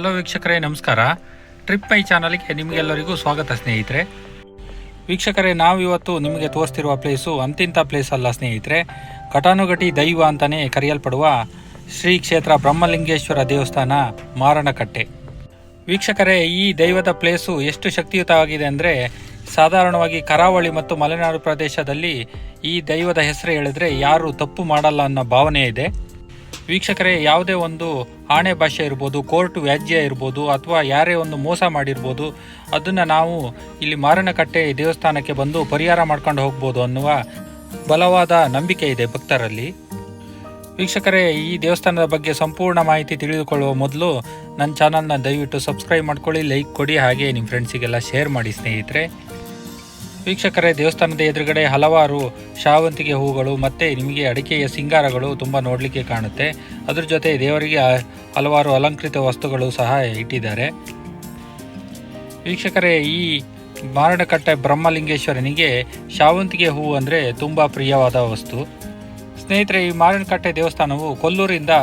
Hello ವೀಕ್ಷಕರೇ, ನಮಸ್ಕಾರ. Trip ಮೈ ಚಾನಲ್ಗೆ ನಿಮಗೆಲ್ಲರಿಗೂ ಸ್ವಾಗತ ಸ್ನೇಹಿತರೆ. ವೀಕ್ಷಕರೇ, ನಾವು ಇವತ್ತು ನಿಮಗೆ ತೋರಿಸ್ತಿರುವ ಪ್ಲೇಸು ಅಂತಿಂಥ ಪ್ಲೇಸ್ ಅಲ್ಲ ಸ್ನೇಹಿತರೆ. ಘಟಾನುಘಟಿ ದೈವ ಅಂತಲೇ ಕರೆಯಲ್ಪಡುವ ಶ್ರೀ ಕ್ಷೇತ್ರ ಬ್ರಹ್ಮಲಿಂಗೇಶ್ವರ ದೇವಸ್ಥಾನ ಮಾರಣಕಟ್ಟೆ. ವೀಕ್ಷಕರೇ, ಈ ದೈವದ ಪ್ಲೇಸು ಎಷ್ಟು ಶಕ್ತಿಯುತವಾಗಿದೆ ಅಂದರೆ, ಸಾಧಾರಣವಾಗಿ ಕರಾವಳಿ ಮತ್ತು ಮಲೆನಾಡು ಪ್ರದೇಶದಲ್ಲಿ ಈ ದೈವದ ಹೆಸರು ಹೇಳಿದ್ರೆ ಯಾರು ತಪ್ಪು ಮಾಡಲ್ಲ ಅನ್ನೋ ಭಾವನೆ ಇದೆ. ವೀಕ್ಷಕರೇ, ಯಾವುದೇ ಒಂದು ಆಣೆ ಭಾಷೆ ಇರ್ಬೋದು, ಕೋರ್ಟ್ ವ್ಯಾಜ್ಯ ಇರ್ಬೋದು, ಅಥವಾ ಯಾರೇ ಒಂದು ಮೋಸ ಮಾಡಿರ್ಬೋದು, ಅದನ್ನು ನಾವು ಇಲ್ಲಿ ಮಾರಣಕಟ್ಟೆ ದೇವಸ್ಥಾನಕ್ಕೆ ಬಂದು ಪರಿಹಾರ ಮಾಡ್ಕೊಂಡು ಹೋಗ್ಬೋದು ಅನ್ನುವ ಬಲವಾದ ನಂಬಿಕೆ ಇದೆ ಭಕ್ತರಲ್ಲಿ. ವೀಕ್ಷಕರೇ, ಈ ದೇವಸ್ಥಾನದ ಬಗ್ಗೆ ಸಂಪೂರ್ಣ ಮಾಹಿತಿ ತಿಳಿದುಕೊಳ್ಳುವ ಮೊದಲು ನನ್ನ ಚಾನಲ್ನ ದಯವಿಟ್ಟು ಸಬ್ಸ್ಕ್ರೈಬ್ ಮಾಡ್ಕೊಳ್ಳಿ, ಲೈಕ್ ಕೊಡಿ, ಹಾಗೆ ನಿಮ್ಮ ಫ್ರೆಂಡ್ಸಿಗೆಲ್ಲ ಶೇರ್ ಮಾಡಿ ಸ್ನೇಹಿತರೆ. ವೀಕ್ಷಕರೇ, ದೇವಸ್ಥಾನದ ಎದುರುಗಡೆ ಹಲವಾರು ಶಾವಂತಿಗೆ ಹೂಗಳು ಮತ್ತು ನಿಮಗೆ ಅಡಿಕೆಯ ಸಿಂಗಾರಗಳು ತುಂಬ ನೋಡಲಿಕ್ಕೆ ಕಾಣುತ್ತೆ. ಅದ್ರ ಜೊತೆ ದೇವರಿಗೆ ಹಲವಾರು ಅಲಂಕೃತ ವಸ್ತುಗಳು ಸಹ ಇಟ್ಟಿದ್ದಾರೆ. ವೀಕ್ಷಕರೇ, ಈ ಮಾರಣಕಟ್ಟೆ ಬ್ರಹ್ಮಲಿಂಗೇಶ್ವರನಿಗೆ ಶಾವಂತಿಗೆ ಹೂವು ಅಂದರೆ ತುಂಬ ಪ್ರಿಯವಾದ ವಸ್ತು. ಸ್ನೇಹಿತರೆ, ಈ ಮಾರಣಕಟ್ಟೆ ದೇವಸ್ಥಾನವು ಕೊಲ್ಲೂರಿಂದ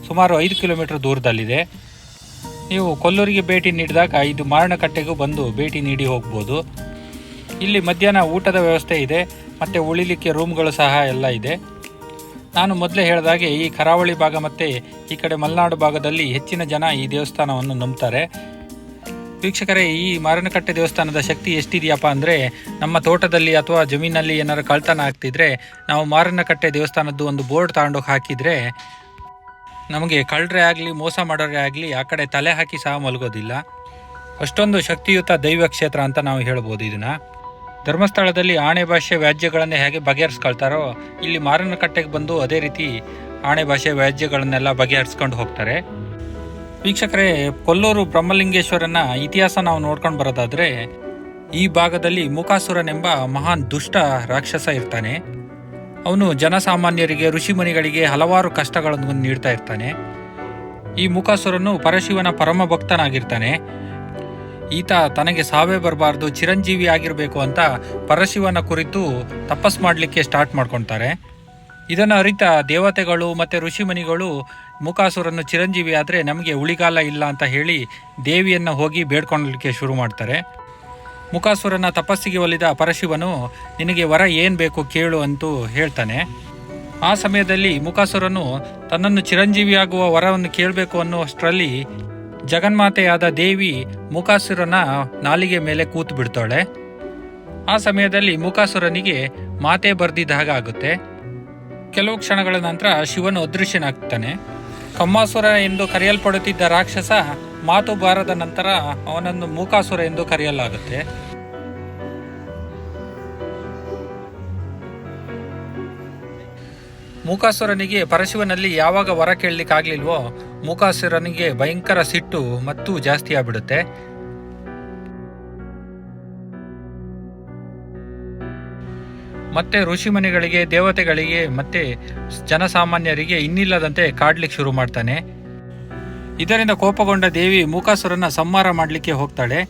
ಸುಮಾರು 5 ಕಿಲೋಮೀಟರ್ ದೂರದಲ್ಲಿದೆ. ನೀವು ಕೊಲ್ಲೂರಿಗೆ ಭೇಟಿ ನೀಡಿದಾಗ ಇದು ಮಾರಣಕಟ್ಟೆಗೂ ಬಂದು ಭೇಟಿ ನೀಡಿ ಹೋಗ್ಬೋದು. ಇಲ್ಲಿ ಮಧ್ಯಾಹ್ನ ಊಟದ ವ್ಯವಸ್ಥೆ ಇದೆ ಮತ್ತು ಉಳಿಲಿಕ್ಕೆ ರೂಮ್ಗಳು ಸಹ ಎಲ್ಲ ಇದೆ. ನಾನು ಮೊದಲೇ ಹೇಳಿದಾಗೆ ಈ ಕರಾವಳಿ ಭಾಗ ಮತ್ತು ಈ ಕಡೆ ಮಲೆನಾಡು ಭಾಗದಲ್ಲಿ ಹೆಚ್ಚಿನ ಜನ ಈ ದೇವಸ್ಥಾನವನ್ನು ನಂಬ್ತಾರೆ. ವೀಕ್ಷಕರೇ, ಈ ಮಾರಣಕಟ್ಟೆ ದೇವಸ್ಥಾನದ ಶಕ್ತಿ ಎಷ್ಟಿದೆಯಪ್ಪ ಅಂದರೆ, ನಮ್ಮ ತೋಟದಲ್ಲಿ ಅಥವಾ ಜಮೀನಲ್ಲಿ ಏನಾರು ಕಳ್ತನ ಆಗ್ತಿದ್ರೆ ನಾವು ಮಾರಣಕಟ್ಟೆ ದೇವಸ್ಥಾನದ್ದು ಒಂದು ಬೋರ್ಡ್ ತಗೊಂಡೋಗಿ ಹಾಕಿದರೆ ನಮಗೆ ಕಳ್ಳರೇ ಆಗಲಿ ಮೋಸ ಮಾಡೋರೇ ಆಗಲಿ ಆ ಕಡೆ ತಲೆ ಹಾಕಿ ಸಹ ಮಲಗೋದಿಲ್ಲ. ಅಷ್ಟೊಂದು ಶಕ್ತಿಯುತ ದೈವ ಕ್ಷೇತ್ರ ಅಂತ ನಾವು ಹೇಳ್ಬೋದು. ಇದನ್ನು ಧರ್ಮಸ್ಥಳದಲ್ಲಿ ಆಣೆ ಭಾಷೆ ವ್ಯಾಜ್ಯಗಳನ್ನೇ ಹೇಗೆ ಬಗೆಹರಿಸ್ಕೊಳ್ತಾರೋ, ಇಲ್ಲಿ ಮಾರಣಕಟ್ಟೆಗೆ ಬಂದು ಅದೇ ರೀತಿ ಆಣೆ ಭಾಷೆ ವ್ಯಾಜ್ಯಗಳನ್ನೆಲ್ಲ ಬಗೆಹರಿಸ್ಕೊಂಡು ಹೋಗ್ತಾರೆ. ವೀಕ್ಷಕರೇ, ಕೊಲ್ಲೂರು ಬ್ರಹ್ಮಲಿಂಗೇಶ್ವರನ ಇತಿಹಾಸ ನಾವು ನೋಡ್ಕೊಂಡು ಬರೋದಾದರೆ, ಈ ಭಾಗದಲ್ಲಿ ಮೂಕಾಸುರನೆಂಬ ಮಹಾನ್ ದುಷ್ಟ ರಾಕ್ಷಸ ಇರ್ತಾನೆ. ಅವನು ಜನಸಾಮಾನ್ಯರಿಗೆ, ಋಷಿಮುನಿಗಳಿಗೆ ಹಲವಾರು ಕಷ್ಟಗಳನ್ನು ನೀಡ್ತಾ ಇರ್ತಾನೆ. ಈ ಮೂಕಾಸುರನು ಪರಶಿವನ ಪರಮ ಭಕ್ತನಾಗಿರ್ತಾನೆ. ಈತ ತನಗೆ ಸಾವೇ ಬರಬಾರ್ದು, ಚಿರಂಜೀವಿ ಆಗಿರಬೇಕು ಅಂತ ಪರಶಿವನ ಕುರಿತು ತಪಸ್ ಮಾಡಲಿಕ್ಕೆ ಸ್ಟಾರ್ಟ್ ಮಾಡ್ಕೊಳ್ತಾರೆ. ಇದನ್ನು ಅರಿತ ದೇವತೆಗಳು ಮತ್ತು ಋಷಿಮುನಿಗಳು ಮೂಕಾಸುರನ್ನು ಚಿರಂಜೀವಿ ಆದರೆ ನಮಗೆ ಉಳಿಗಾಲ ಇಲ್ಲ ಅಂತ ಹೇಳಿ ದೇವಿಯನ್ನು ಹೋಗಿ ಬೇಡ್ಕೊಳ್ಳಲಿಕ್ಕೆ ಶುರು ಮಾಡ್ತಾರೆ. ಮೂಕಾಸುರನ ತಪಸ್ಸಿಗೆ ಒಲಿದ ಪರಶಿವನು, ನಿನಗೆ ವರ ಏನು ಬೇಕು ಕೇಳು ಅಂತೂ ಹೇಳ್ತಾನೆ. ಆ ಸಮಯದಲ್ಲಿ ಮೂಕಾಸುರನು ತನ್ನನ್ನು ಚಿರಂಜೀವಿಯಾಗುವ ವರವನ್ನು ಕೇಳಬೇಕು ಅನ್ನುವಷ್ಟರಲ್ಲಿ ಜಗನ್ಮಾತೆಯಾದ ದೇವಿ ಮೂಕಾಸುರನ ನಾಲಿಗೆ ಮೇಲೆ ಕೂತು ಬಿಡ್ತಾಳೆ. ಆ ಸಮಯದಲ್ಲಿ ಮೂಕಾಸುರನಿಗೆ ಮಾತೆ ಬರ್ದಿದ್ದ ಹಾಗೆ ಆಗುತ್ತೆ. ಕೆಲವು ಕ್ಷಣಗಳ ನಂತರ ಶಿವನು ಅದೃಶ್ಯನಾಗ್ತಾನೆ. ಕಮ್ಮಾಸುರ ಎಂದು ಕರೆಯಲ್ಪಡುತ್ತಿದ್ದ ರಾಕ್ಷಸ ಮಾತು ಬಾರದ ನಂತರ ಅವನನ್ನು ಮೂಕಾಸುರ ಎಂದು ಕರೆಯಲಾಗುತ್ತೆ. ಮೂಕಾಸುರನಿಗೆ ಪರಶಿವನಲ್ಲಿ ಯಾವಾಗ ವರ ಕೇಳಲಿಕ್ಕಾಗ್ಲಿಲ್ವೋ ಮೂಕಾಸುರನಿಗೆ ಭಯಂಕರ ಸಿಟ್ಟು ಮತ್ತು ಜಾಸ್ತಿ ಆಗ್ಬಿಡುತ್ತೆ. ಮತ್ತೆ ಋಷಿಮುನಿಗಳಿಗೆ, ದೇವತೆಗಳಿಗೆ ಮತ್ತೆ ಜನಸಾಮಾನ್ಯರಿಗೆ ಇನ್ನಿಲ್ಲದಂತೆ ಕಾಡ್ಲಿಕ್ಕೆ ಶುರು ಮಾಡ್ತಾನೆ. ಇದರಿಂದ ಕೋಪಗೊಂಡ ದೇವಿ ಮೂಕಾಸುರನ ಸಂಹಾರ ಮಾಡಲಿಕ್ಕೆ ಹೋಗ್ತಾಳೆ.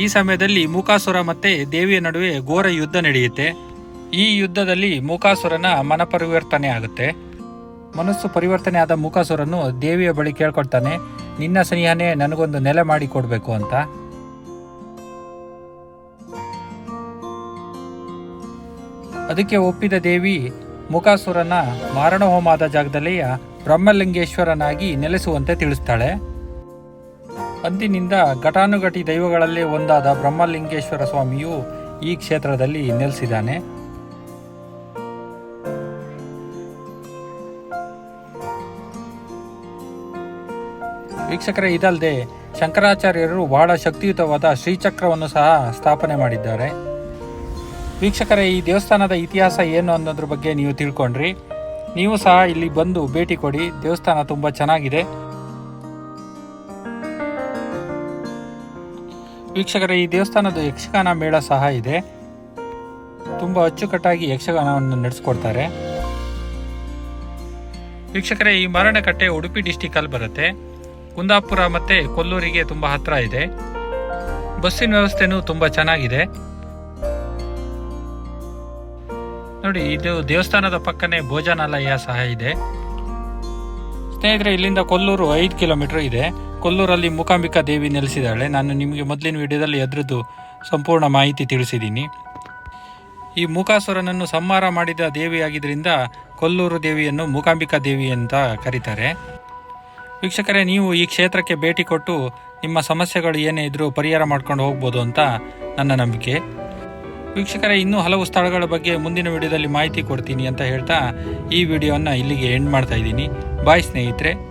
ಈ ಸಮಯದಲ್ಲಿ ಮೂಕಾಸುರ ಮತ್ತೆ ದೇವಿಯ ನಡುವೆ ಘೋರ ಯುದ್ಧ ನಡೆಯುತ್ತೆ. ಈ ಯುದ್ಧದಲ್ಲಿ ಮೂಕಾಸುರನ ಮನಪರಿವರ್ತನೆ ಆಗುತ್ತೆ. ಮನಸ್ಸು ಪರಿವರ್ತನೆ ಆದ ಮೂಕಾಸುರನು ದೇವಿಯ ಬಳಿ ಕೇಳ್ಕೊಳ್ತಾನೆ, ನಿನ್ನ ಸ್ನೇಹನೇ ನನಗೊಂದು ನೆಲೆ ಮಾಡಿ ಕೊಡಬೇಕು ಅಂತ. ಅದಕ್ಕೆ ಒಪ್ಪಿದ ದೇವಿ ಮೂಕಾಸುರನ ಮಾರಣ ಹೋಮಾದ ಜಾಗದಲ್ಲಿಯ ಬ್ರಹ್ಮಲಿಂಗೇಶ್ವರನಾಗಿ ನೆಲೆಸುವಂತೆ ತಿಳಿಸ್ತಾಳೆ. ಅಂದಿನಿಂದ ಘಟಾನುಘಟಿ ದೈವಗಳಲ್ಲೇ ಒಂದಾದ ಬ್ರಹ್ಮಲಿಂಗೇಶ್ವರ ಸ್ವಾಮಿಯು ಈ ಕ್ಷೇತ್ರದಲ್ಲಿ ನೆಲೆಸಿದ್ದಾನೆ. ವೀಕ್ಷಕರೇ, ಇದಲ್ಲದೆ ಶಂಕರಾಚಾರ್ಯರು ಬಹಳ ಶಕ್ತಿಯುತವಾದ ಶ್ರೀಚಕ್ರವನ್ನು ಸಹ ಸ್ಥಾಪನೆ ಮಾಡಿದ್ದಾರೆ. ವೀಕ್ಷಕರೇ, ಈ ದೇವಸ್ಥಾನದ ಇತಿಹಾಸ ಏನು ಅನ್ನೋದ್ರ ಬಗ್ಗೆ ನೀವು ತಿಳ್ಕೊಂಡ್ರಿ. ನೀವು ಸಹ ಇಲ್ಲಿ ಬಂದು ಭೇಟಿ ಕೊಡಿ. ದೇವಸ್ಥಾನ ತುಂಬ ಚೆನ್ನಾಗಿದೆ. ವೀಕ್ಷಕರೇ, ಈ ದೇವಸ್ಥಾನದ ಯಕ್ಷಗಾನ ಮೇಳ ಸಹ ಇದೆ. ತುಂಬ ಅಚ್ಚುಕಟ್ಟಾಗಿ ಯಕ್ಷಗಾನವನ್ನು ನಡೆಸ್ಕೊಡ್ತಾರೆ. ವೀಕ್ಷಕರೇ, ಈ ಮಾರಣಕಟ್ಟೆ ಉಡುಪಿ ಡಿಸ್ಟಿಕಲ್ಲಿ ಬರುತ್ತೆ. ಕುಂದಾಪುರ ಮತ್ತು ಕೊಲ್ಲೂರಿಗೆ ತುಂಬ ಹತ್ತಿರ ಇದೆ. ಬಸ್ಸಿನ ವ್ಯವಸ್ಥೆನೂ ತುಂಬ ಚೆನ್ನಾಗಿದೆ. ನೋಡಿ, ಇದು ದೇವಸ್ಥಾನದ ಪಕ್ಕನೇ ಭೋಜನಾಲಯ ಸಹ ಇದೆ. ಸ್ನೇಹಿತರೆ, ಇಲ್ಲಿಂದ ಕೊಲ್ಲೂರು 5 ಕಿಲೋಮೀಟರ್ ಇದೆ. ಕೊಲ್ಲೂರಲ್ಲಿ ಮೂಕಾಂಬಿಕಾ ದೇವಿ ನೆಲೆಸಿದ್ದಾಳೆ. ನಾನು ನಿಮಗೆ ಮೊದಲಿನ ವಿಡಿಯೋದಲ್ಲಿ ಅದರದ್ದು ಸಂಪೂರ್ಣ ಮಾಹಿತಿ ತಿಳಿಸಿದ್ದೀನಿ. ಈ ಮೂಕಾಸುರನನ್ನು ಸಂಹಾರ ಮಾಡಿದ ದೇವಿಯಾಗಿದ್ದರಿಂದ ಕೊಲ್ಲೂರು ದೇವಿಯನ್ನು ಮೂಕಾಂಬಿಕಾ ದೇವಿ ಅಂತ ಕರೀತಾರೆ. ವೀಕ್ಷಕರೇ, ನೀವು ಈ ಕ್ಷೇತ್ರಕ್ಕೆ ಭೇಟಿ ಕೊಟ್ಟು ನಿಮ್ಮ ಸಮಸ್ಯೆಗಳು ಏನೇ ಇದ್ರೂ ಪರಿಹಾರ ಮಾಡ್ಕೊಂಡು ಹೋಗ್ಬೋದು ಅಂತ ನನ್ನ ನಂಬಿಕೆ. ವೀಕ್ಷಕರೇ, ಇನ್ನೂ ಹಲವು ಸ್ಥಳಗಳ ಬಗ್ಗೆ ಮುಂದಿನ ವಿಡಿಯೋದಲ್ಲಿ ಮಾಹಿತಿ ಕೊಡ್ತೀನಿ ಅಂತ ಹೇಳ್ತಾ ಈ ವಿಡಿಯೋವನ್ನು ಇಲ್ಲಿಗೆ ಎಂಡ್ ಮಾಡ್ತಾ ಇದ್ದೀನಿ. ಬಾಯ್ ಸ್ನೇಹಿತರೆ.